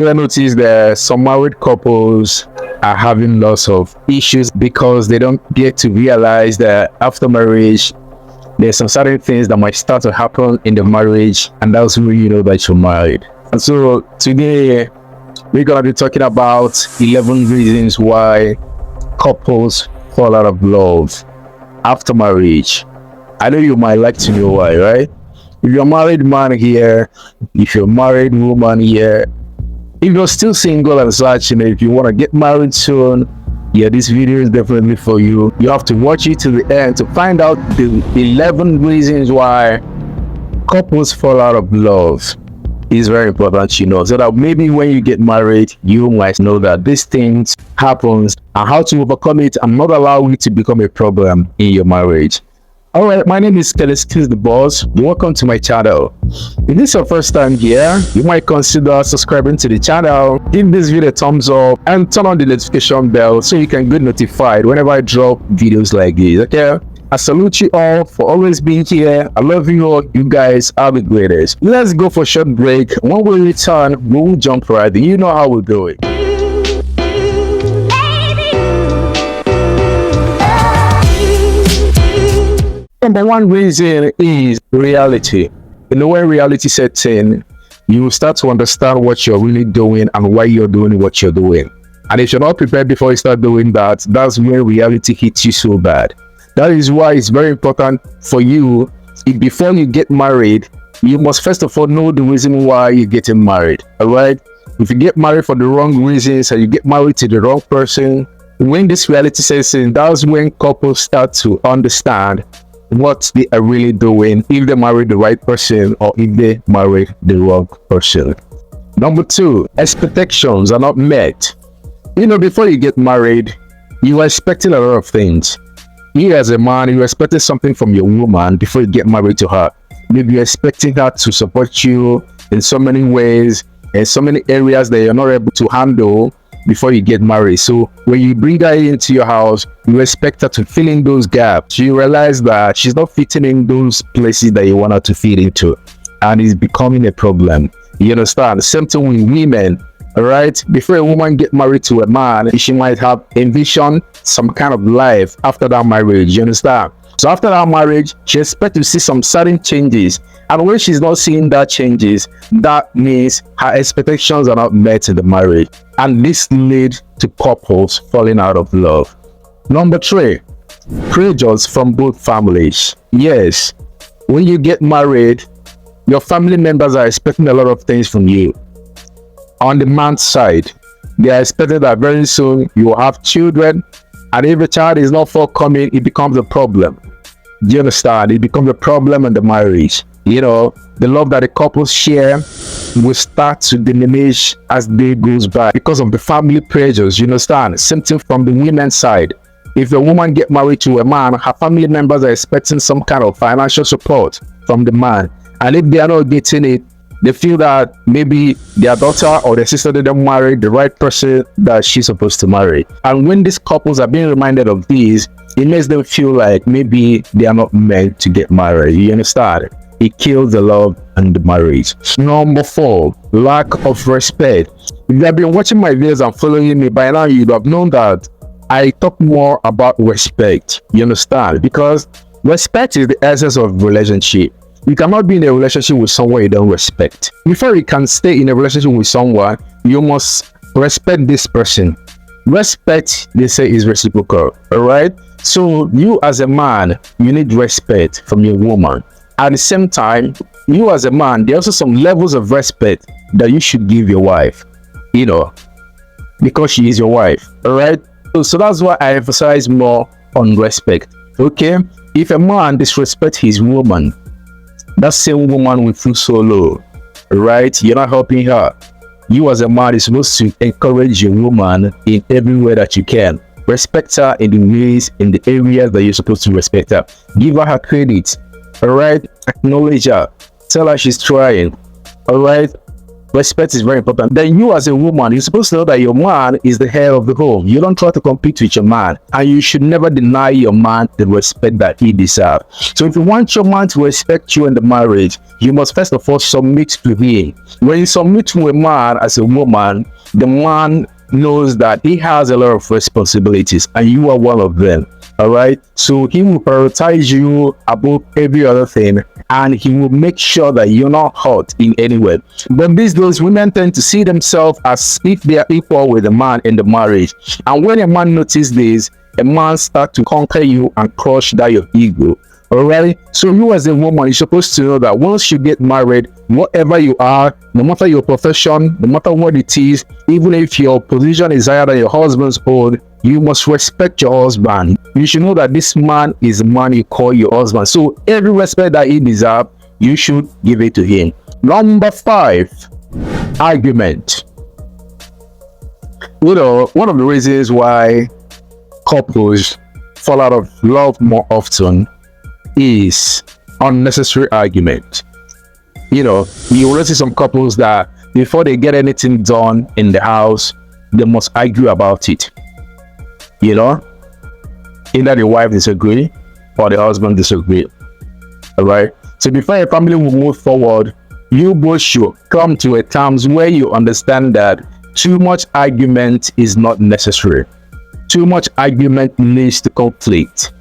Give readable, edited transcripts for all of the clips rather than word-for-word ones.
I noticed that some married couples are having lots of issues because they don't get to realize that after marriage, there's some certain things that might start to happen in the marriage, and that's when you know that you're married. And so today, we're going to be talking about 11 reasons why couples fall out of love after marriage. I know you might like to know why, right? If you're a married man here, if you're a married woman here, if you're still single and such, if you want to get married soon, yeah, this video is definitely for you. You have to watch it to the end to find out the 11 reasons why couples fall out of love. It's very important, so that maybe when you get married, you might know that these things happens and how to overcome it and not allow it to become a problem in your marriage. All right, my name is the Boss. Welcome to my channel. If this is your first time here, you might consider subscribing to the channel, give this video a thumbs up, and turn on the notification bell so you can get notified whenever I drop videos like this, okay? I salute you all for always being here. I love you all. You guys are the greatest. Let's go for a short break. When we return, we'll jump right in. You know how we'll do it. Number one reason is reality. When reality sets in, you will start to understand what you're really doing and why you're doing what you're doing. And if you're not prepared before you start doing that, that's when reality hits you so bad. That is why it's very important for you, before you get married, you must first of all know the reason why you're getting married. All right? If you get married for the wrong reasons and you get married to the wrong person, when this reality sets in, that's when couples start to understand what they are really doing, if they marry the right person or if they marry the wrong person. Number two, expectations are not met. Before you get married, you are expecting a lot of things. You as a man, you're expecting something from your woman before you get married to her. Maybe you're expecting her to support you in so many ways, in so many areas that you're not able to handle before you get married. So when you bring her into your house, you expect her to fill in those gaps. You realize that she's not fitting in those places that you want her to fit into, and it's becoming a problem. You understand? Same thing with women. All right, before a woman get married to a man, she might have envisioned some kind of life after that marriage. You understand? So after that marriage, she expects to see some certain changes, and when she's not seeing that changes, that means her expectations are not met in the marriage, and this leads to couples falling out of love. Number three, pressures from both families. Yes, when you get married, your family members are expecting a lot of things from you. On the man's side, they are expecting that very soon you will have children, and if a child is not forthcoming, it becomes a problem. Do you understand? It becomes a problem in the marriage. The love that the couples share will start to diminish as day goes by because of the family pressures. You understand? Same thing from the women's side. If a woman get married to a man, her family members are expecting some kind of financial support from the man, and if they are not getting it, they feel that maybe their daughter or their sister didn't marry the right person that she's supposed to marry. And when these couples are being reminded of this, it makes them feel like maybe they are not meant to get married. You understand? It kills the love and the marriage. Number four, lack of respect. If you have been watching my videos and following me by now, you'd have known that I talk more about respect. You understand? Because respect is the essence of relationship. You cannot be in a relationship with someone you don't respect. Before you can stay in a relationship with someone, you must respect this person. Respect, they say, is reciprocal. All right? So you as a man, you need respect from your woman. At the same time, you as a man, there are also some levels of respect that you should give your wife, because she is your wife. All right? So that's why I emphasize more on respect. Okay? If a man disrespects his woman, that same woman will feel so low, right? You're not helping her. You as a man is supposed to encourage your woman in every way that you can. Respect her in the ways, in the areas that you're supposed to respect her. Give her credit, all right? Acknowledge her. Tell her she's trying, all right? Respect is very important. Then you as a woman, you're supposed to know that your man is the head of the home. You don't try to compete with your man, and you should never deny your man the respect that he deserves. So if you want your man to respect you in the marriage, you must first of all submit to him. When you submit to a man as a woman, the man knows that he has a lot of responsibilities and you are one of them. All right, so he will prioritize you above every other thing, and he will make sure that you're not hurt in any way. But these days, women tend to see themselves as if they are equal with a man in the marriage, and when a man notices this, a man starts to conquer you and crush that your ego. All right, so you as a woman, you're supposed to know that once you get married, whatever you are, no matter your profession, no matter what it is, even if your position is higher than your husband's own, you must respect your husband. You should know that this man is the man you call your husband. So every respect that he deserves, you should give it to him. Number 5, argument. You know, one of the reasons why couples fall out of love more often is unnecessary argument. You know, you will see some couples that before they get anything done in the house, they must argue about it. You know, either the wife disagree or the husband disagree. All right, so before a family will move forward, you both should come to a terms where you understand that too much argument is not necessary. Too much argument leads to conflict,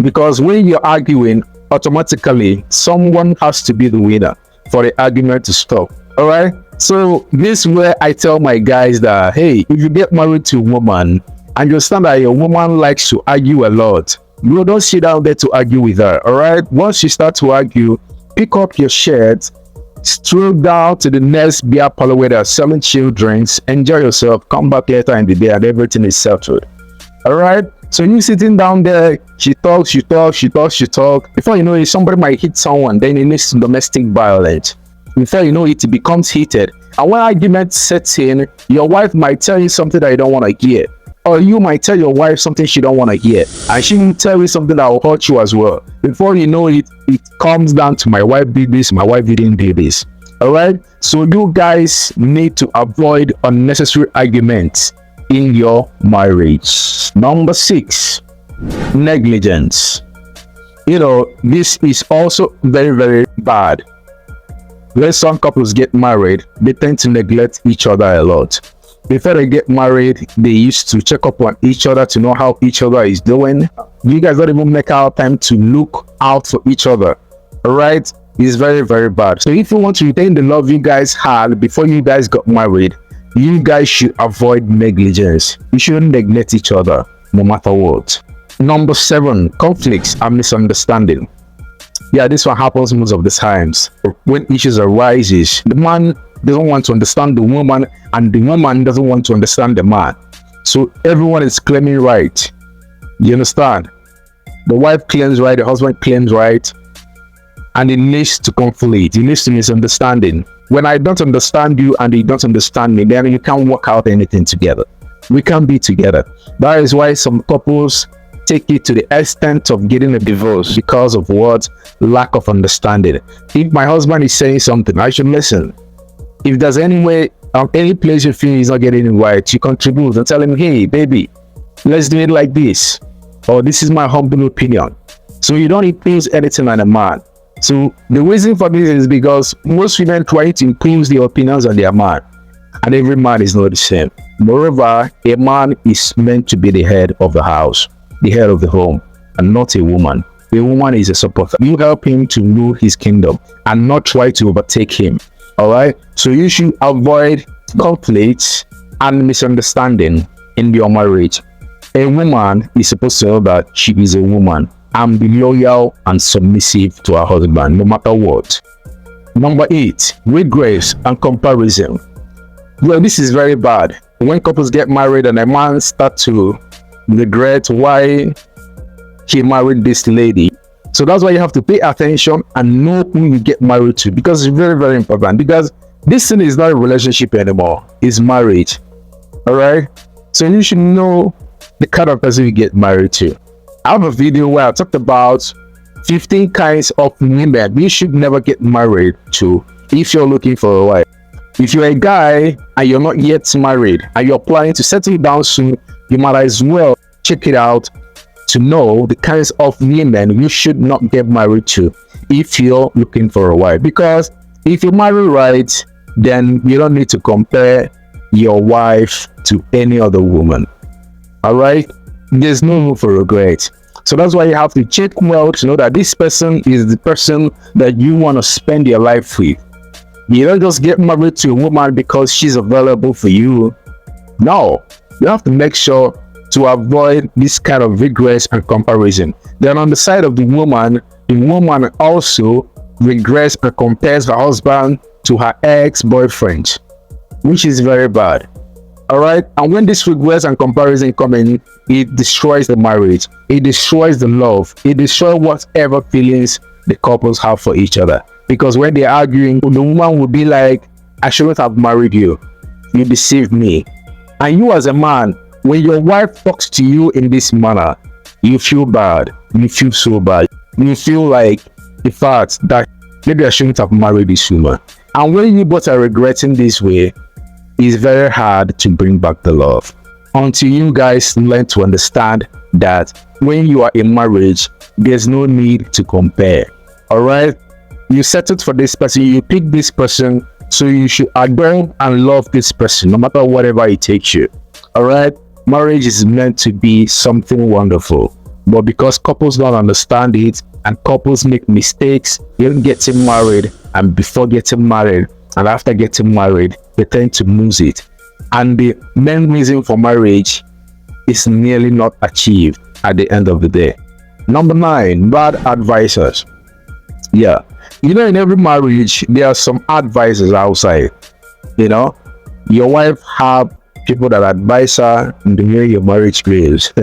because when you're arguing, automatically someone has to be the winner for the argument to stop. All right, so this is where I tell my guys that, hey, if you get married to a woman and you understand that your woman likes to argue a lot, bro, don't sit down there to argue with her. All right, once you start to argue, pick up your shirt, stroll down to the next beer parlor where they're selling chill drinks, enjoy yourself, come back later in the day and everything is settled. All right, so you sitting down there, she talks. Before you know it, somebody might hit someone, then it leads to domestic violence. Before you know it, it becomes heated, and when argument sets in, your wife might tell you something that you don't want to hear, or you might tell your wife something she don't want to hear, and she will tell you something that will hurt you as well. Before you know it, it comes down to my wife did this, my wife didn't do this. All right, so you guys need to avoid unnecessary arguments in your marriage. Number 6, negligence. You know, this is also very, very bad. When some couples get married, they tend to neglect each other a lot. Before they get married, they used to check up on each other to know how each other is doing. You guys don't even make out time to look out for each other. All right, it's very, very bad. So if you want to retain the love you guys had before you guys got married, you guys should avoid negligence. You shouldn't neglect each other no matter what. Number 7, conflicts and misunderstanding. Yeah, this one happens most of the times. When issues arises, the man doesn't want to understand the woman and the woman doesn't want to understand the man. So everyone is claiming right. You understand? The wife claims right, the husband claims right, and it leads to conflict. It leads to misunderstanding. When I don't understand you and you don't understand me, then you can't work out anything together. We can't be together. That is why some couples take it to the extent of getting a divorce because of what? Lack of understanding. If my husband is saying something, I should listen. If there's any way, any place you feel he's not getting it right, you contribute and tell him, hey, baby, let's do it like this. Or this is my humble opinion. So you don't impose anything on a man. So the reason for this is because most women try to impose their opinions on their man, and every man is not the same. Moreover, a man is meant to be the head of the house, the head of the home, and not a woman. A woman is a supporter. You help him to rule his kingdom and not try to overtake him. All right, so you should avoid conflicts and misunderstanding in your marriage. A woman is supposed to know that she is a woman and be loyal and submissive to her husband no matter what. Number 8, regrets and comparison. Well, this is very bad. When couples get married and a man starts to regret why he married this lady. So that's why you have to pay attention and know who you get married to, because it's very, very important. Because this thing is not a relationship anymore, it's marriage. All right, so you should know the kind of person you get married to. I have a video where I talked about 15 kinds of women you should never get married to if you're looking for a wife. If you're a guy and you're not yet married and you're planning to settle down soon, you might as well check it out to know the kinds of women you should not get married to if you're looking for a wife. Because if you marry right, then you don't need to compare your wife to any other woman. All right, there's no room for regret. So that's why you have to check well to know that this person is the person that you want to spend your life with. You don't just get married to a woman because she's available for you. No, you have to make sure to avoid this kind of regrets and comparison. Then on the side of the woman also regrets and compares her husband to her ex-boyfriend, which is very bad. All right, and when this regrets and comparison come in, it destroys the marriage, it destroys the love, it destroys whatever feelings the couples have for each other. Because when they're arguing, the woman will be like, I shouldn't have married you, you deceived me. And you as a man, when your wife talks to you in this manner, you feel bad, you feel so bad, you feel like the fact that maybe I shouldn't have married this woman. And when you both are regretting this way, it's very hard to bring back the love. Until you guys learn to understand that when you are in marriage, there's no need to compare. All right, you settled for this person, you pick this person, so you should adore and love this person no matter whatever it takes you. All right, marriage is meant to be something wonderful, but because couples don't understand it and couples make mistakes, they're getting married, and before getting married and after getting married, they tend to lose it. And the main reason for marriage is nearly not achieved at the end of the day. Number 9, bad advisors. Yeah, you know, in every marriage there are some advisors outside. You know, your wife have people that advise her in the way your marriage goes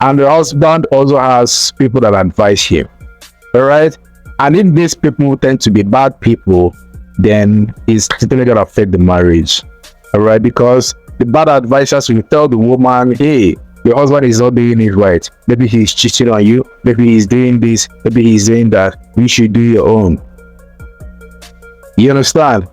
and the husband also has people that advise him. All right, and if these people tend to be bad people, then it's certainly gonna affect the marriage. All right, because the bad advisors will tell the woman, hey, your husband is not doing it right, maybe he's cheating on you, maybe he's doing this, maybe he's doing that, you should do your own. You understand?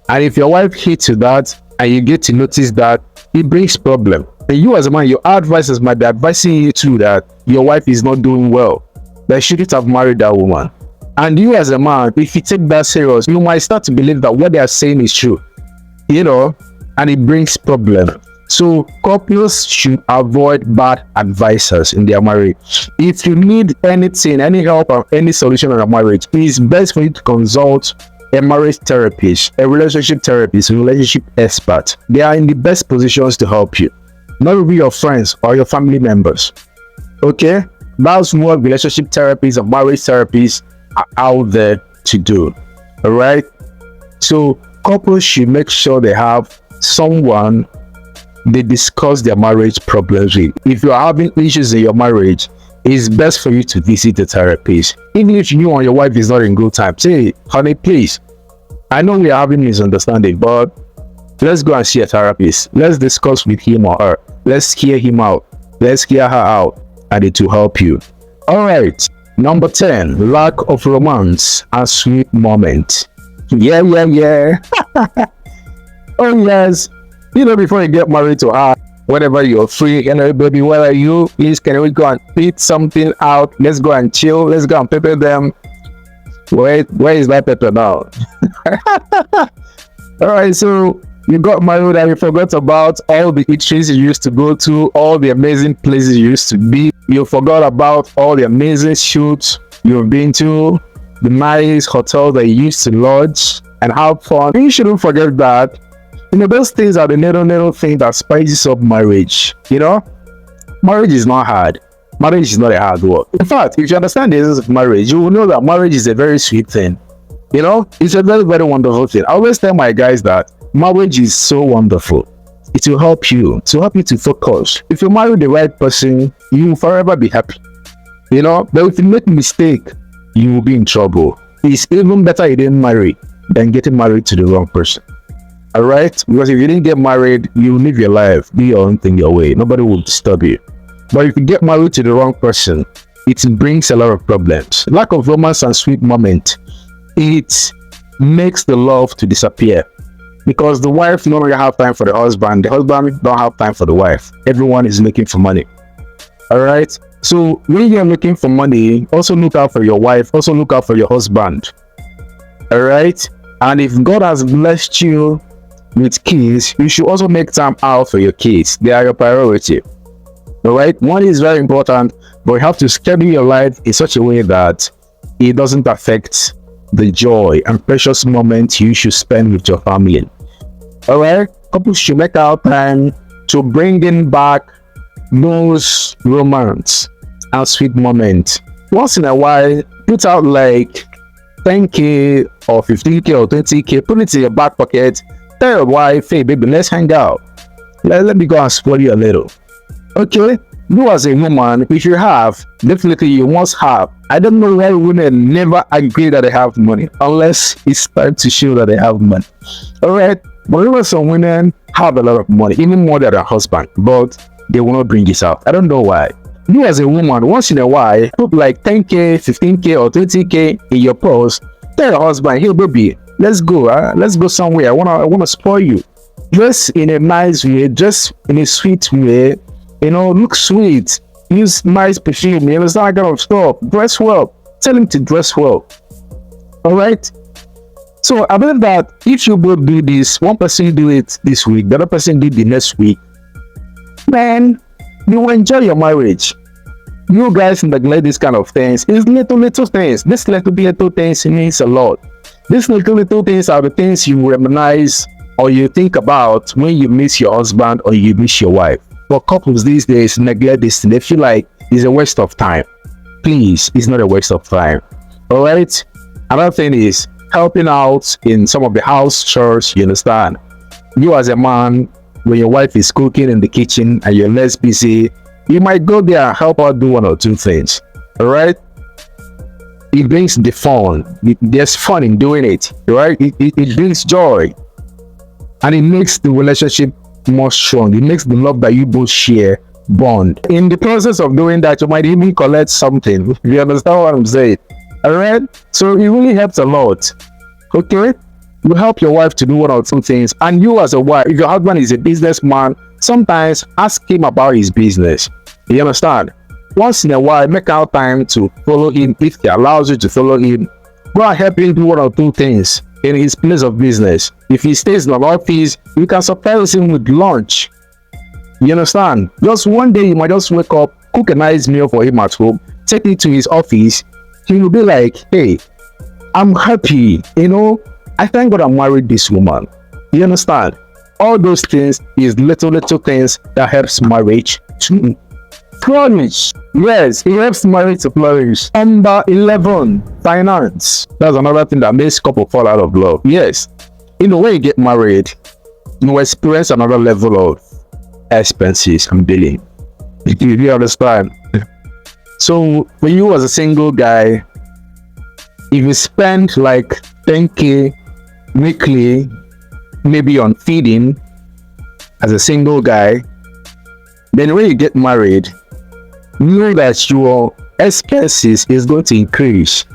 And if your wife hits you that and you get to notice that, it brings problem. And you as a man, your advisors might be advising you too that your wife is not doing well, that you shouldn't have married that woman. And you as a man, if you take that serious, you might start to believe that what they are saying is true, you know, and it brings problem. So couples should avoid bad advisors in their marriage. If you need anything, any help or any solution in a marriage, it's best for you to consult a marriage therapist, a relationship therapist, a relationship expert. They are in the best positions to help you, not only your friends or your family members. Okay, that's what relationship therapists or marriage therapists are out there to do. All right, so couples should make sure they have someone they discuss their marriage problems with. If you're having issues in your marriage, it's best for you to visit a therapist. Even if you and your wife is not in good time, say, honey, please, I know we are having misunderstanding, but let's go and see a therapist. Let's discuss with him or her. Let's hear him out. Let's hear her out, and it will help you. All right, number 10, lack of romance and sweet moment. Yeah. Oh yes, you know, before you get married to her, whenever you're free, you know, baby, where are you? Please, can we go and eat something out? Let's go and chill. Let's go and pepper them. Where is that pepper now? All right, so you got married and you forgot about all the eateries you used to go to, all the amazing places you used to be. You forgot about all the amazing shoots you've been to, the nice hotel that you used to lodge and have fun. You shouldn't forget that. You know, those things are the little thing that spices up marriage. You know, marriage is not hard. Marriage is not a hard work. In fact, if you understand the essence of marriage, you will know that marriage is a very sweet thing. You know, it's a very, very wonderful thing. I always tell my guys that marriage is so wonderful. It will help you to focus. If you marry the right person, you will forever be happy. You know, but if you make a mistake, you will be in trouble. It's even better you didn't marry than getting married to the wrong person. All right, because if you didn't get married, you live your life, do your own thing your way. Nobody will disturb you. But if you get married to the wrong person, it brings a lot of problems. Lack of romance and sweet moment, it makes the love to disappear. because the wife no longer have time for the husband don't have time for the wife. Everyone is looking for money. All right, so when you're looking for money, also look out for your wife, also look out for your husband. All right, and if God has blessed you with kids, you should also make time out for your kids. They are your priority. All right, money is very important, but you have to schedule your life in such a way that it doesn't affect the joy and precious moments you should spend with your family. All right, couples should make out time to bringing back those romance and sweet moments. Once in a while, put out like 10K or 15K or 20K, put it in your back pocket. Tell your wife, hey baby, let's hang out. Let me go and spoil you a little. Okay, you as a woman, if you have, definitely you must have. I don't know why women never agree that they have money unless it's time to show that they have money. All right, but even some women have a lot of money, even more than their husband, but they will not bring this out. I don't know why. You as a woman, once in a while, put like 10K, 15K or 20K in your purse. Tell your husband, hey baby, let's go. Let's go somewhere. I wanna spoil you. Dress in a nice way, dress in a sweet way. You know, look sweet. Use nice perfume. You understand that kind of stuff. Dress well. Tell him to dress well. All right. So I believe that if you both do this, one person do it this week, the other person do the next week, man, you will enjoy your marriage. You guys neglect these kind of things. It's little things. This little things means a lot. These little things are the things you reminisce or you think about when you miss your husband or you miss your wife. But couples these days neglect this thing. They feel like it's a waste of time. Please, it's not a waste of time. All right. Another thing is helping out in some of the house chores. You understand? You as a man, when your wife is cooking in the kitchen and you're less busy, you might go there and help her do one or two things. All right. It brings the fun. There's fun in doing it. Right? It brings joy, and it makes the relationship more strong. It makes the love that you both share bond. In the process of doing that, you might even collect something. You understand what I'm saying? All right. So it really helps a lot. Okay. You help your wife to do one or two things, and you as a wife, if your husband is a businessman, sometimes ask him about his business. You understand? Once in a while, make out time to follow him if he allows you to follow him. Go and help him do one or two things in his place of business. If he stays in an office, you can surprise him with lunch. You understand? Just one day, you might just wake up, cook a nice meal for him at home, take it to his office. He will be like, hey, I'm happy. You know, I thank God I married this woman. You understand? All those things is little things that helps marriage to flourish. Yes, it helps marriage to flourish. Number 11, finance. That's another thing that makes couple fall out of love. Yes, in the way you get married, you experience another level of expenses and billing. You understand? So when you as a single guy, if you spend like 10K weekly, maybe on feeding as a single guy, then when you get married, know that your expenses is going to increase.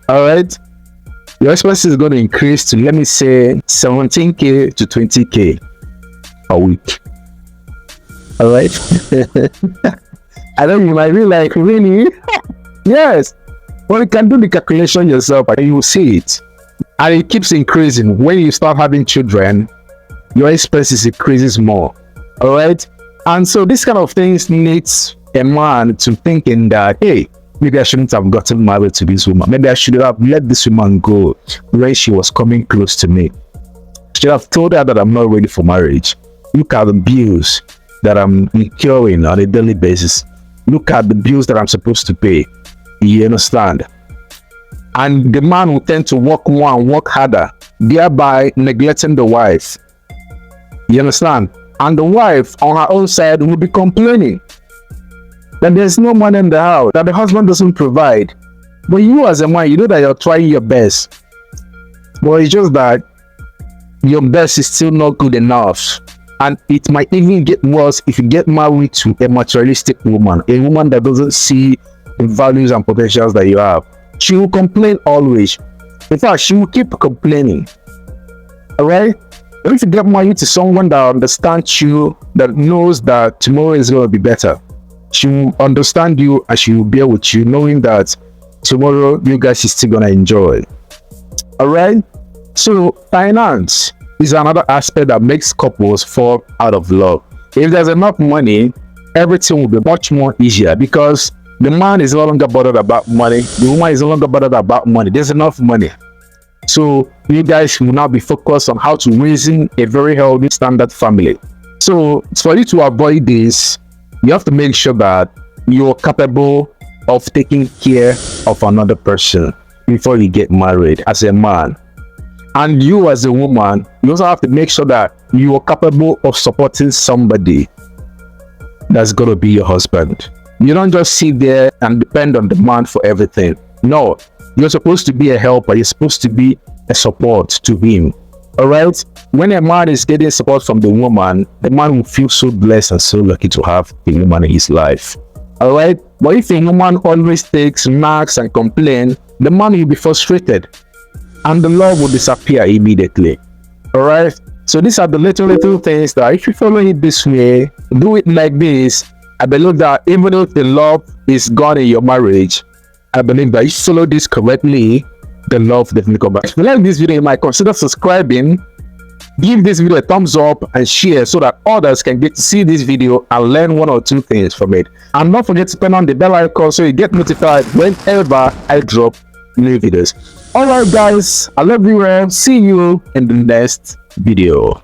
All right, your expenses is going to increase to, let me say, 17K to 20K a week. All right. I know you might be like, really? Yes. Well, you can do the calculation yourself and you will see it. And it keeps increasing. When you start having children, your expenses increases more. All right. And so this kind of things needs a man to thinking that, hey, maybe I shouldn't have gotten married to this woman. Maybe I should have let this woman go when she was coming close to me. I should have told her that I'm not ready for marriage. Look at the bills that I'm incurring on a daily basis. Look at the bills that I'm supposed to pay. You understand? And the man will tend to work more and work harder, thereby neglecting the wife. You understand? And the wife on her own side will be complaining that there's no money in the house, that the husband doesn't provide. But you as a man, you know that you're trying your best. But it's just that your best is still not good enough. And it might even get worse if you get married to a materialistic woman, a woman that doesn't see the values and potentials that you have. She will complain always. In fact, she will keep complaining. Alright? You need to get married to someone that understands you, that knows that tomorrow is going to be better. She will understand you and she will bear with you, knowing that tomorrow you guys is still going to enjoy. Alright? So, finance is another aspect that makes couples fall out of love. If there's enough money, everything will be much more easier because the man is no longer bothered about money. The woman is no longer bothered about money. There's enough money. So you guys will now be focused on how to raising a very healthy standard family. So for you to avoid this, you have to make sure that you're capable of taking care of another person before you get married as a man. And you as a woman, you also have to make sure that you are capable of supporting somebody that's going to be your husband. You don't just sit there and depend on the man for everything. No, you're supposed to be a helper. You're supposed to be a support to him. All right? When a man is getting support from the woman, the man will feel so blessed and so lucky to have a woman in his life. All right? But if a woman always takes knocks and complain, the man will be frustrated and the love will disappear immediately. All right? So these are the little things that if you follow it this way, do it like this, I believe that even if the love is gone in your marriage, I believe that if you follow this correctly, the love definitely come back. If you like this video, you might consider subscribing, give this video a thumbs up and share so that others can get to see this video and learn one or two things from it. And don't forget to turn on the bell icon so you get notified whenever I drop new videos. Alright guys, I love you and see you in the next video.